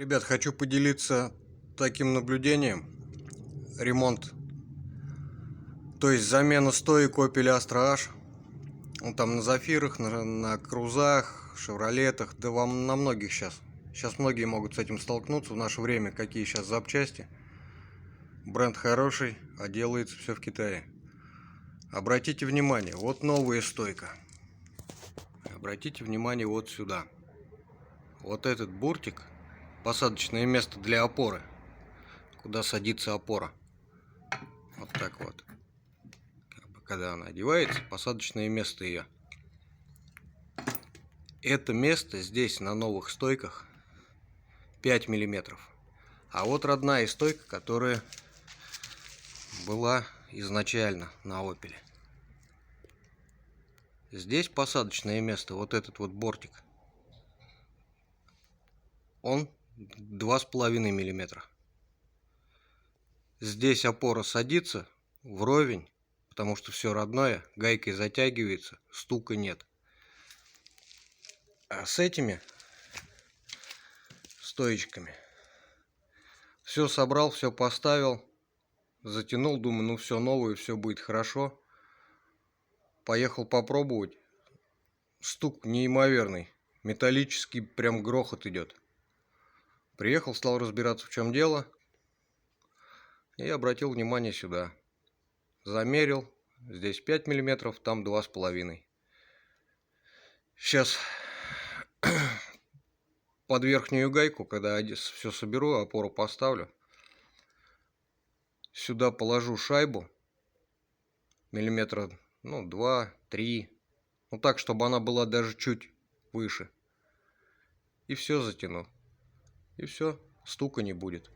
Ребят, хочу поделиться таким наблюдением. Ремонт, то есть замена стоек Opel Astra H. Ну, там на Зафирах, на Крузах, Шевролетах, да вам на многих сейчас. Сейчас многие могут с этим столкнуться в наше время, какие сейчас запчасти. Бренд хороший, а делается все в Китае. Обратите внимание, вот новая стойка. Обратите внимание вот сюда. Вот этот буртик, посадочное место для опоры, куда садится опора. Вот так вот. Когда она одевается, посадочное место ее. Это место здесь на новых стойках 5 миллиметров. А вот родная стойка, которая была изначально на Opel. Здесь посадочное место, вот этот вот бортик, он 2,5 миллиметра. Здесь опора садится вровень, потому что все родное, гайкой затягивается, стука нет. А с этими стоечками все собрал, все поставил, затянул, думаю, ну все новое, все будет хорошо. Поехал попробовать. Стук неимоверный, металлический, прям грохот идет. Приехал, стал разбираться, в чем дело, и обратил внимание сюда. Замерил, здесь 5 миллиметров, там 2,5. Сейчас под верхнюю гайку, когда все соберу, опору поставлю, сюда положу шайбу миллиметра, ну, 2-3, ну так, чтобы она была даже чуть выше. И все затяну. И все, стука не будет.